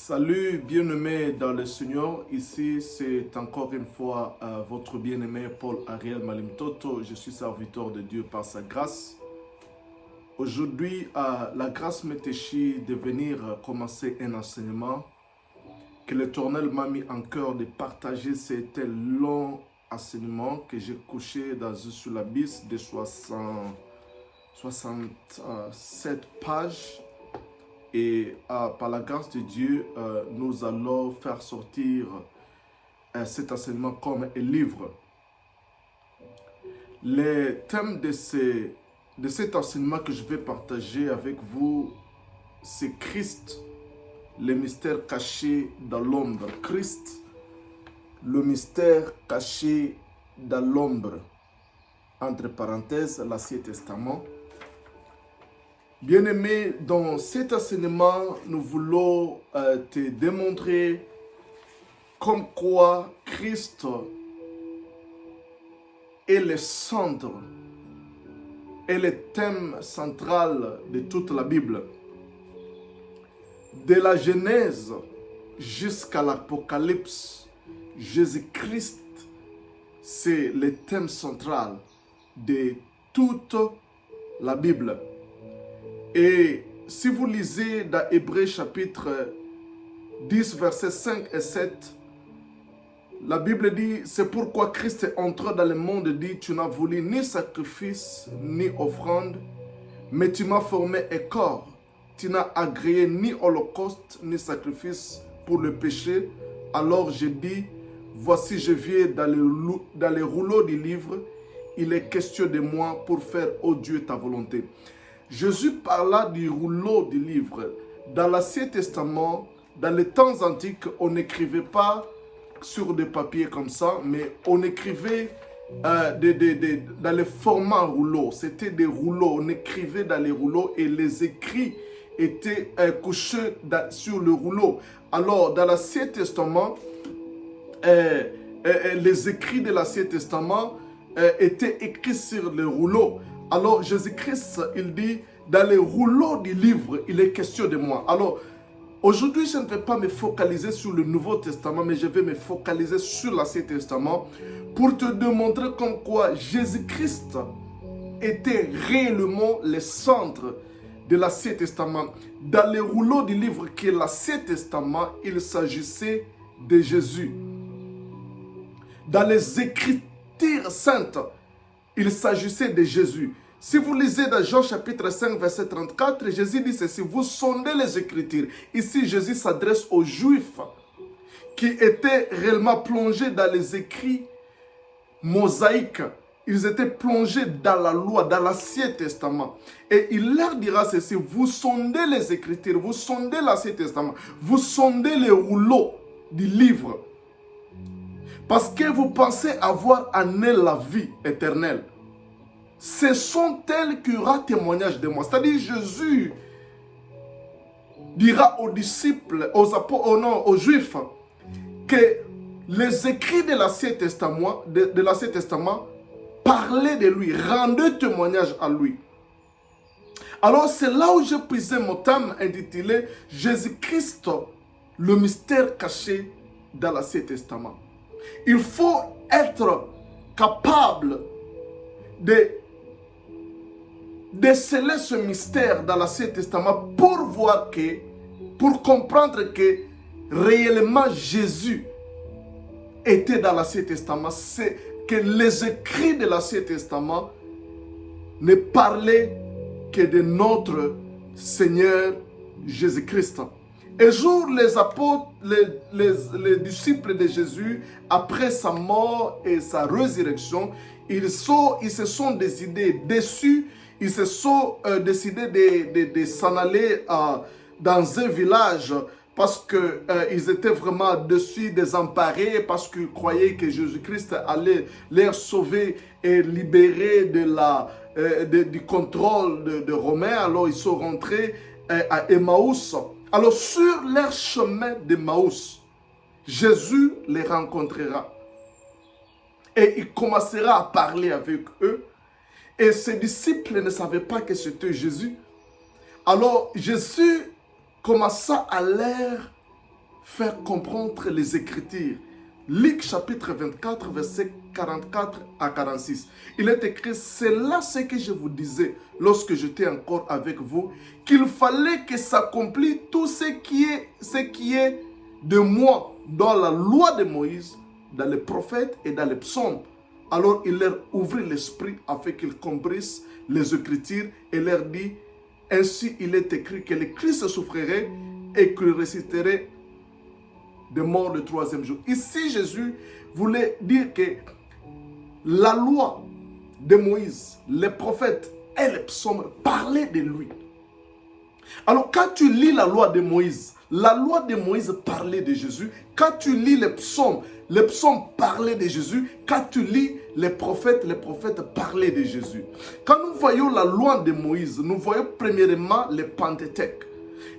Salut bien-aimés dans le Seigneur, ici c'est encore une fois votre bien-aimé Paul Ariel Malimtoto, je suis serviteur de Dieu par sa grâce. Aujourd'hui, la grâce m'est échue de venir commencer un enseignement que l'Éternel m'a mis en cœur de partager. C'était long enseignement que j'ai couché dans une syllabus de 67 pages. Et par la grâce de Dieu, nous allons faire sortir cet enseignement comme un livre. Le thème de cet enseignement que je vais partager avec vous, c'est Christ, le mystère caché dans l'ombre. Christ, le mystère caché dans l'ombre. Entre parenthèses, l'Ancien Testament. Bien-aimé, dans cet enseignement, nous voulons te démontrer comme quoi Christ est le centre et le thème central de toute la Bible. De la Genèse jusqu'à l'Apocalypse, Jésus-Christ, c'est le thème central de toute la Bible. Et si vous lisez dans Hébreux chapitre 10, versets 5 et 7, la Bible dit, c'est pourquoi Christ est entré dans le monde et dit, tu n'as voulu ni sacrifice ni offrande, mais tu m'as formé un corps. Tu n'as agréé ni holocauste ni sacrifice pour le péché. Alors je dis, voici je viens dans les rouleaux du livre, il est question de moi pour faire, ô Dieu, ta volonté. Jésus parla du rouleau du livre. Dans l'Ancien Testament, dans les temps antiques, on n'écrivait pas sur des papiers comme ça, mais on écrivait dans le format rouleau. C'était des rouleaux, on écrivait dans les rouleaux et les écrits étaient couchés sur le rouleau. Alors, dans l'Ancien Testament, les écrits de l'Ancien Testament étaient écrits sur le rouleau. Alors, Jésus-Christ, il dit, dans les rouleaux du livre, il est question de moi. Alors, aujourd'hui, je ne vais pas me focaliser sur le Nouveau Testament, mais je vais me focaliser sur l'Ancien Testament pour te démontrer comme quoi Jésus-Christ était réellement le centre de l'Ancien Testament. Dans les rouleaux du livre qui est l'Ancien Testament, il s'agissait de Jésus. Dans les Écritures saintes, il s'agissait de Jésus. Si vous lisez dans Jean chapitre 5, verset 34, Jésus dit ceci, vous sondez les Écritures. Ici, Jésus s'adresse aux Juifs qui étaient réellement plongés dans les écrits mosaïques. Ils étaient plongés dans la loi, dans l'Ancien Testament. Et il leur dira ceci, vous sondez les Écritures, vous sondez l'Ancien Testament, vous sondez les rouleaux du livre. Parce que vous pensez avoir en elle la vie éternelle. Ce sont elles qui aura témoignage de moi. C'est-à-dire Jésus dira aux disciples, aux apôtres, aux Juifs, que les écrits de l'Ancien Testament, de l'Ancien Testament parlaient de lui, rendaient témoignage à lui. Alors c'est là où j'ai pris mon thème intitulé Jésus-Christ, le mystère caché dans l'Ancien Testament. Il faut être capable de déceler ce mystère dans l'Ancien Testament pour comprendre que réellement Jésus était dans l'Ancien Testament. C'est que les écrits de l'Ancien Testament ne parlaient que de notre Seigneur Jésus-Christ. Un jour, les apôtres, les disciples de Jésus, après sa mort et sa résurrection, ils se sont décidés, déçus, ils se sont décidés de s'en aller dans un village parce qu'ils étaient vraiment déçus, désemparés, parce qu'ils croyaient que Jésus-Christ allait les sauver et libérer du contrôle de Romains. Alors ils sont rentrés à Emmaüs. Alors sur leur chemin d'Emmaüs, Jésus les rencontrera. Et il commencera à parler avec eux. Et ses disciples ne savaient pas que c'était Jésus. Alors Jésus commença à leur faire comprendre les Écritures. Luc chapitre 24, versets 44 à 46. Il est écrit, c'est là ce que je vous disais lorsque j'étais encore avec vous, qu'il fallait que s'accomplisse tout ce qui est de moi dans la loi de Moïse, dans les prophètes et dans les psaumes. Alors il leur ouvrit l'esprit afin qu'ils comprissent les Écritures et leur dit, ainsi il est écrit que le Christ souffrirait et qu'il ressusciterait de mort le troisième jour. Ici, Jésus voulait dire que la loi de Moïse, les prophètes et les psaumes parlaient de lui. Alors, quand tu lis la loi de Moïse parlait de Jésus. Quand tu lis les psaumes parlaient de Jésus. Quand tu lis les prophètes parlaient de Jésus. Quand nous voyons la loi de Moïse, nous voyons premièrement le Pentateuque.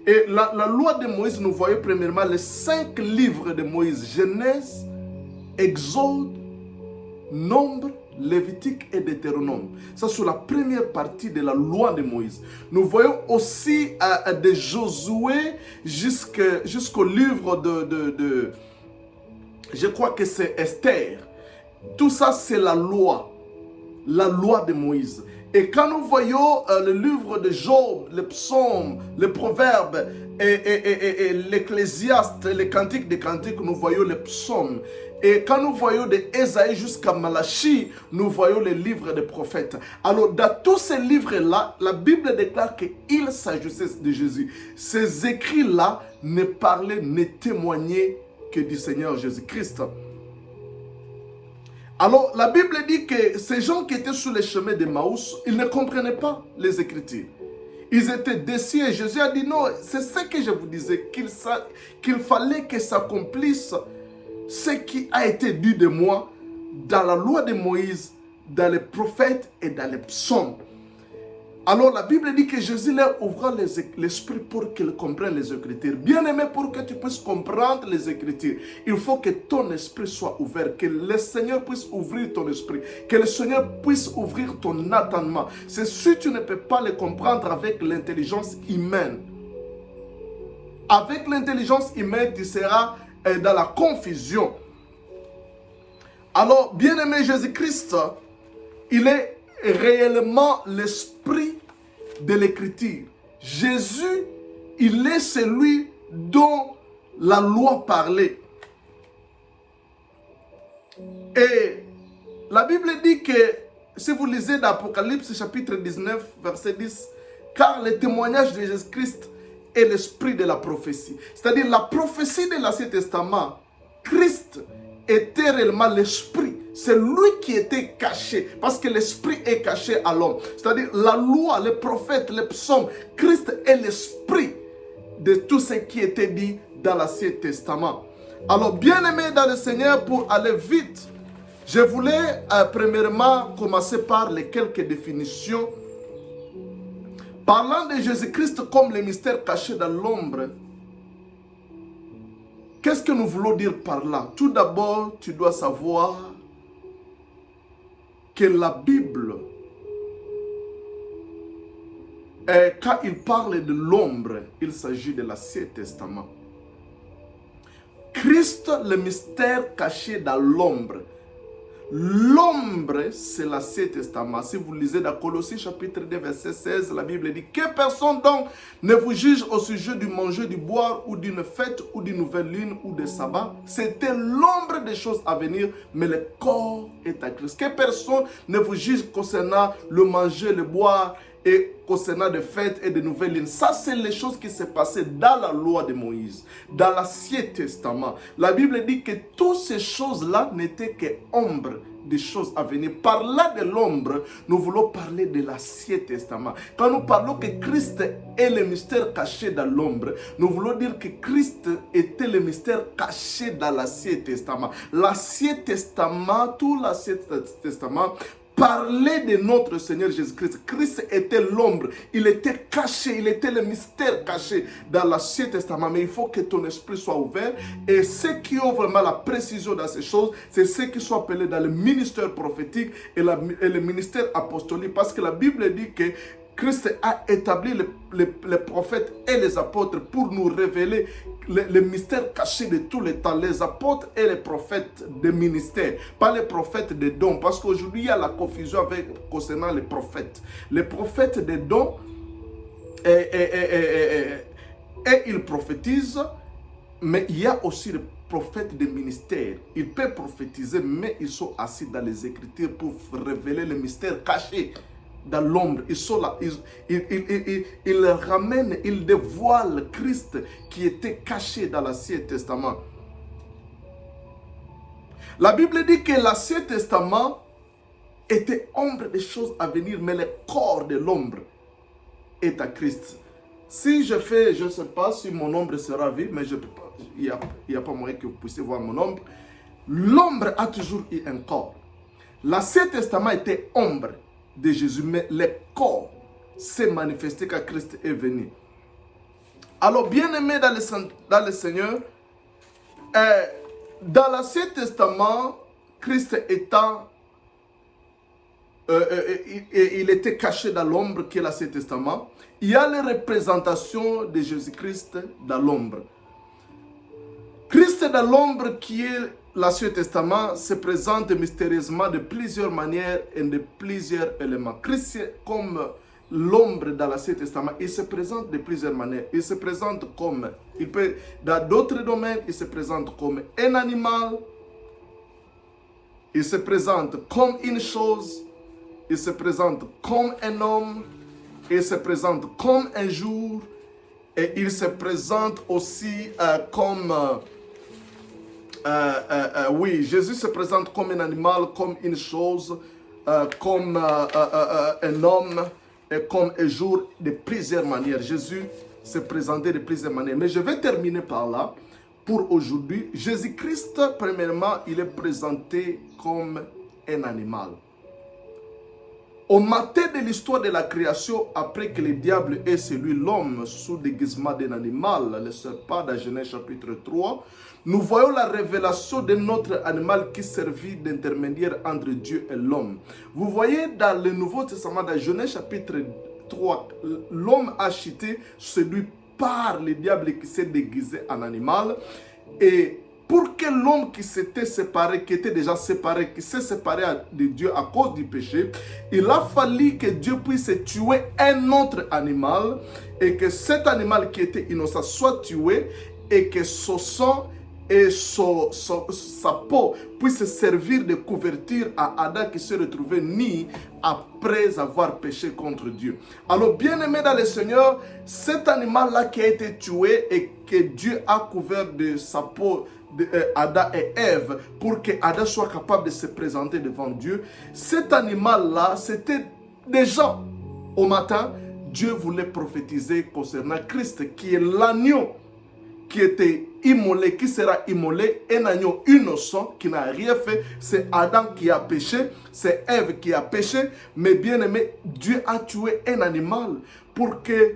Et la loi de Moïse, nous voyons premièrement les 5 livres de Moïse. Genèse, Exode, Nombre, Lévitique et Deutéronome. Ça, c'est la première partie de la loi de Moïse. Nous voyons aussi de Josué jusqu'au livre de je crois que c'est Esther. Tout ça, c'est la loi de Moïse. Et quand nous voyons le livre de Job, les psaumes, les proverbes et l'Ecclésiaste, les cantiques des cantiques, nous voyons les psaumes. Et quand nous voyons de Ésaïe jusqu'à Malachie, nous voyons les livres des prophètes. Alors, dans tous ces livres-là, la Bible déclare qu'il s'agissait de Jésus. Ces écrits-là ne parlaient, ne témoignaient que du Seigneur Jésus-Christ. Alors, la Bible dit que ces gens qui étaient sur les chemins de Maús, ils ne comprenaient pas les Écritures. Ils étaient déçus et Jésus a dit non, c'est ce que je vous disais, qu'il fallait que s'accomplisse ce qui a été dit de moi dans la loi de Moïse, dans les prophètes et dans les psaumes. Alors la Bible dit que Jésus leur ouvra l'esprit pour qu'ils comprennent les Écritures. Bien aimé, pour que tu puisses comprendre les Écritures, il faut que ton esprit soit ouvert, que le Seigneur puisse ouvrir ton esprit, que le Seigneur puisse ouvrir ton entendement. C'est si tu ne peux pas les comprendre avec l'intelligence humaine. Avec l'intelligence humaine, tu seras dans la confusion. Alors, bien aimé, Jésus-Christ, il est réellement l'esprit de l'écriture. Jésus, il est celui dont la loi parlait. Et la Bible dit que, si vous lisez d'Apocalypse chapitre 19, verset 10, car le témoignage de Jésus-Christ est l'esprit de la prophétie. C'est-à-dire la prophétie de l'Ancien Testament, Christ était réellement l'esprit. C'est lui qui était caché, parce que l'esprit est caché à l'homme. C'est-à-dire la loi, les prophètes, les psaumes, Christ est l'esprit de tout ce qui était dit dans l'Ancien Testament. Alors, bien aimé dans le Seigneur, pour aller vite, je voulais premièrement commencer par les quelques définitions. Parlant de Jésus-Christ comme le mystère caché dans l'ombre, qu'est-ce que nous voulons dire par là? Tout d'abord, tu dois savoir que la Bible, quand il parle de l'ombre, il s'agit de l'Ancien Testament. Christ, le mystère caché dans l'ombre. L'ombre, c'est l'Ancien Testament. Si vous lisez dans Colossiens chapitre 2, verset 16, la Bible dit que personne donc ne vous juge au sujet du manger, du boire, ou d'une fête, ou d'une nouvelle lune, ou de sabbat. C'était l'ombre des choses à venir, mais le corps est à Christ. Que personne ne vous juge concernant le manger, le boire, et concernant des fêtes et des nouvelles lignes. Ça, c'est les choses qui s'est passées dans la loi de Moïse, dans l'Ancien Testament. La Bible dit que toutes ces choses-là n'étaient que ombre des choses à venir. Par là de l'ombre, nous voulons parler de l'Ancien Testament. Quand nous parlons que Christ est le mystère caché dans l'ombre, nous voulons dire que Christ était le mystère caché dans l'Ancien Testament. L'Ancien Testament, tout l'Ancien Testament, parlait de notre Seigneur Jésus-Christ. Christ était l'ombre, il était caché, il était le mystère caché dans l'Ancien Testament. Mais il faut que ton esprit soit ouvert. Et ceux qui ont vraiment la précision dans ces choses, c'est ceux qui sont appelés dans le ministère prophétique et le ministère apostolique. Parce que la Bible dit que Christ a établi les prophètes et les apôtres pour nous révéler les mystères cachés de tous les temps. Les apôtres et les prophètes des ministères, pas les prophètes des dons. Parce qu'aujourd'hui, il y a la confusion concernant les prophètes. Les prophètes des dons, et ils prophétisent, mais il y a aussi les prophètes des ministères. Ils peuvent prophétiser, mais ils sont assis dans les Écritures pour révéler les mystères cachés dans l'ombre. Ils sont là, ils ramènent, ils dévoilent Christ qui était caché dans l'Ancien Testament. La Bible dit que l'Ancien Testament était ombre des choses à venir, mais le corps de l'ombre est à Christ. Si je fais, je ne sais pas si mon ombre sera vive, mais je peux pas, il n'y a pas moyen que vous puissiez voir mon ombre. L'ombre a toujours eu un corps. L'Ancien Testament était ombre de Jésus, mais le corps s'est manifesté quand Christ est venu. Alors, bien-aimés dans le Seigneur, dans l'Ancien Testament, Christ étant, il était caché dans l'ombre qui est l'Ancien Testament. Il y a les représentations de Jésus-Christ dans l'ombre. Christ dans l'ombre qui est l'Ancien Testament se présente mystérieusement de plusieurs manières et de plusieurs éléments. Christ comme l'ombre dans l'Ancien Testament, il se présente de plusieurs manières. Il se présente comme, dans d'autres domaines, il se présente comme un animal, il se présente comme une chose, il se présente comme un homme, il se présente comme un jour, et il se présente aussi comme... oui, Jésus se présente comme un animal, comme une chose, comme un homme, et comme un jour, de plusieurs manières. Jésus se présentait de plusieurs manières. Mais je vais terminer par là. Pour aujourd'hui, Jésus-Christ, premièrement, il est présenté comme un animal. Au matin de l'histoire de la création, après que le diable ait séduit l'homme sous déguisement d'un animal, le serpent dans Genèse chapitre 3, nous voyons la révélation d'un autre animal qui servit d'intermédiaire entre Dieu et l'homme. Vous voyez dans le Nouveau Testament, dans Genèse chapitre 3, l'homme a chuté, séduit par le diable qui s'est déguisé en animal. Et pour que l'homme qui s'était séparé, qui était déjà séparé, qui s'est séparé de Dieu à cause du péché, il a fallu que Dieu puisse tuer un autre animal et que cet animal qui était innocent soit tué et que son sang et sa peau puisse servir de couverture à Adam qui se retrouvait nu après avoir péché contre Dieu. Alors, bien-aimé dans le Seigneur, cet animal-là qui a été tué et que Dieu a couvert de sa peau, Adam et Ève, pour que Adam soit capable de se présenter devant Dieu, cet animal-là, c'était déjà au matin, Dieu voulait prophétiser concernant Christ, qui est l'agneau qui était immolé, qui sera immolé, un agneau innocent qui n'a rien fait. C'est Adam qui a péché, c'est Ève qui a péché, mais bien aimé, Dieu a tué un animal pour que,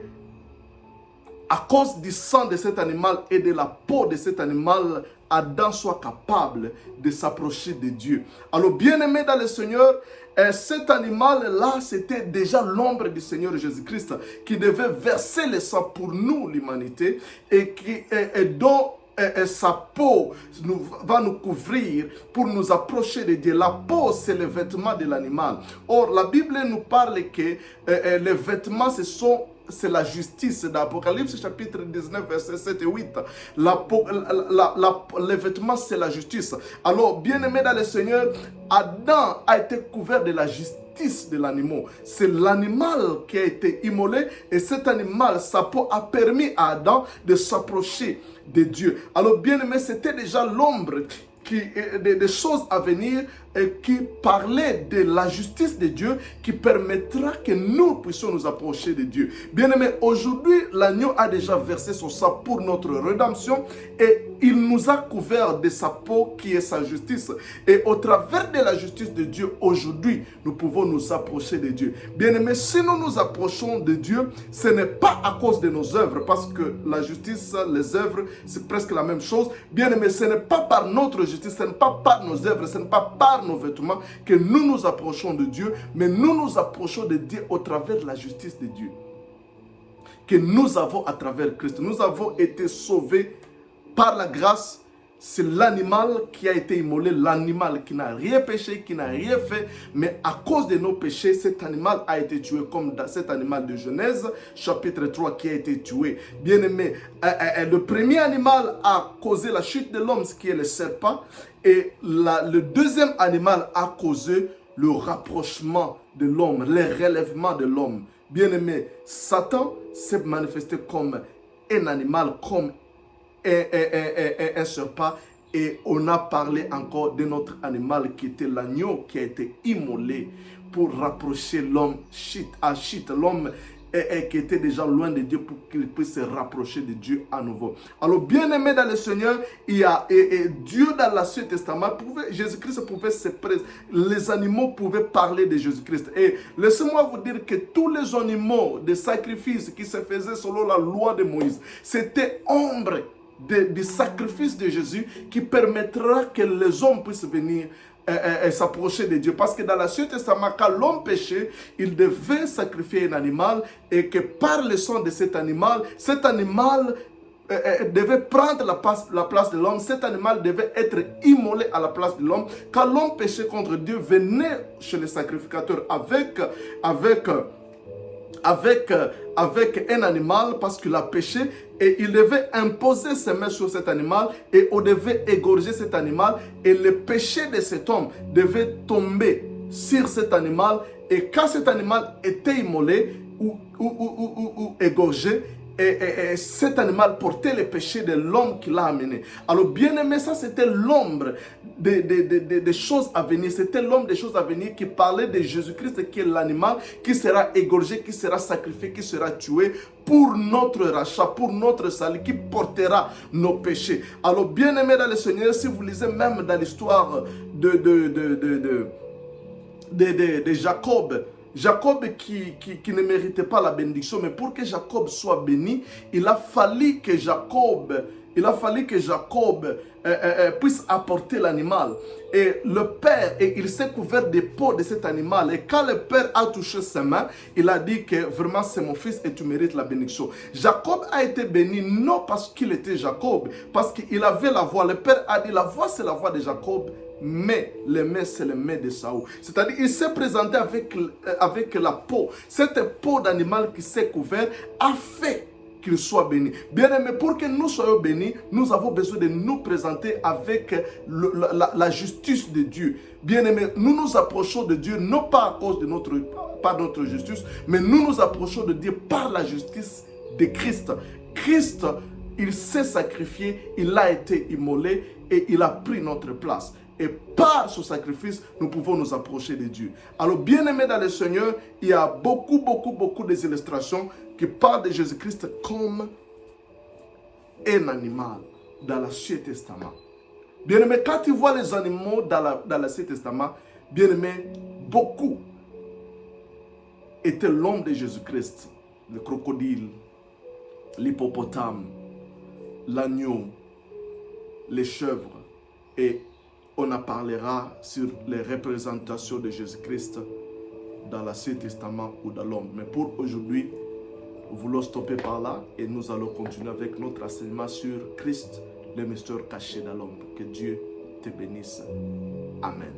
à cause du sang de cet animal et de la peau de cet animal, Adam soit capable de s'approcher de Dieu. Alors, bien-aimé dans le Seigneur, cet animal-là, c'était déjà l'ombre du Seigneur Jésus-Christ qui devait verser le sang pour nous, l'humanité, et dont sa peau va nous couvrir pour nous approcher de Dieu. La peau, c'est le vêtement de l'animal. Or, la Bible nous parle que les vêtements, c'est la justice. Dans Apocalypse chapitre 19, versets 7 et 8. Les vêtements, c'est la justice. Alors, bien-aimé dans le Seigneur, Adam a été couvert de la justice de l'animal. C'est l'animal qui a été immolé et cet animal, sa peau a permis à Adam de s'approcher de Dieu. Alors, bien-aimé, c'était déjà l'ombre des choses à venir et qui parlait de la justice de Dieu qui permettra que nous puissions nous approcher de Dieu. Bien-aimé, aujourd'hui, l'agneau a déjà versé son sang pour notre rédemption et il nous a couvert de sa peau qui est sa justice. Et au travers de la justice de Dieu, aujourd'hui, nous pouvons nous approcher de Dieu. Bien-aimé, si nous nous approchons de Dieu, ce n'est pas à cause de nos œuvres, parce que la justice, les œuvres, c'est presque la même chose. Bien-aimé, ce n'est pas par notre justice, ce n'est pas par nos œuvres, ce n'est pas par nos vêtements que nous nous approchons de Dieu, mais nous nous approchons de Dieu au travers de la justice de Dieu que nous avons à travers Christ. Nous avons été sauvés par la grâce. C'est l'animal qui a été immolé, l'animal qui n'a rien péché, qui n'a rien fait, mais à cause de nos péchés, cet animal a été tué, comme dans cet animal de Genèse, chapitre 3, qui a été tué. Bien-aimé, le premier animal a causé la chute de l'homme, ce qui est le serpent, et le deuxième animal a causé le rapprochement de l'homme, le relèvement de l'homme. Bien-aimé, Satan s'est manifesté comme un animal, comme un serpent, et on a parlé encore de notre animal qui était l'agneau qui a été immolé pour rapprocher l'homme, l'homme qui était déjà loin de Dieu pour qu'il puisse se rapprocher de Dieu à nouveau. Alors bien aimé dans le Seigneur, il y a Dieu dans l'Ancien Testament, Jésus-Christ pouvait se présenter, les animaux pouvaient parler de Jésus-Christ. Et laissez-moi vous dire que tous les animaux de sacrifice qui se faisaient selon la loi de Moïse, c'était ombre du sacrifice de Jésus qui permettra que les hommes puissent venir s'approcher de Dieu. Parce que dans l'Ancien Testament, quand l'homme péchait, il devait sacrifier un animal et que par le sang de cet animal devait prendre la place de l'homme. Cet animal devait être immolé à la place de l'homme. Quand l'homme péchait contre Dieu, venait chez le sacrificateur avec un animal parce qu'il a péché, et il devait imposer ses mains sur cet animal et on devait égorger cet animal, et le péché de cet homme devait tomber sur cet animal, et quand cet animal était immolé ou égorgé, et cet animal portait le péché de l'homme qui l'a amené. Alors bien aimé, ça c'était l'ombre des choses à venir. C'était l'ombre des choses à venir qui parlait de Jésus-Christ, qui est l'animal qui sera égorgé, qui sera sacrifié, qui sera tué pour notre rachat, pour notre salut, qui portera nos péchés. Alors bien aimé dans le Seigneur, si vous lisez même dans l'histoire de Jacob, Jacob qui ne méritait pas la bénédiction, mais pour que Jacob soit béni, il a fallu que Jacob puisse apporter l'animal. Et le père, il s'est couvert des peaux de cet animal. Et quand le père a touché ses mains, il a dit que vraiment c'est mon fils et tu mérites la bénédiction. Jacob a été béni non parce qu'il était Jacob, parce qu'il avait la voix. Le père a dit la voix c'est la voix de Jacob, mais les mains c'est les mains de Saül. C'est-à-dire il s'est présenté avec la peau. Cette peau d'animal qui s'est couvert a fait qu'il soit béni. Bien-aimé, pour que nous soyons bénis, nous avons besoin de nous présenter avec la justice de Dieu. Bien-aimé, nous nous approchons de Dieu non pas à cause de notre justice, mais nous nous approchons de Dieu par la justice de Christ. Christ, il s'est sacrifié, il a été immolé et il a pris notre place. Et par ce sacrifice, nous pouvons nous approcher de Dieu. Alors, bien-aimé dans le Seigneur, il y a beaucoup d'illustrations qui parlent de Jésus-Christ comme un animal dans l'Ancien Testament. Bien-aimé, quand tu vois les animaux dans l'Ancien Testament, bien-aimé, beaucoup étaient l'homme de Jésus-Christ. Le crocodile, l'hippopotame, l'agneau, les chèvres. Et on en parlera sur les représentations de Jésus-Christ dans l'Ancien Testament ou dans l'homme. Mais pour aujourd'hui, nous voulons stopper par là et nous allons continuer avec notre enseignement sur Christ, le mystère caché dans l'homme. Que Dieu te bénisse. Amen.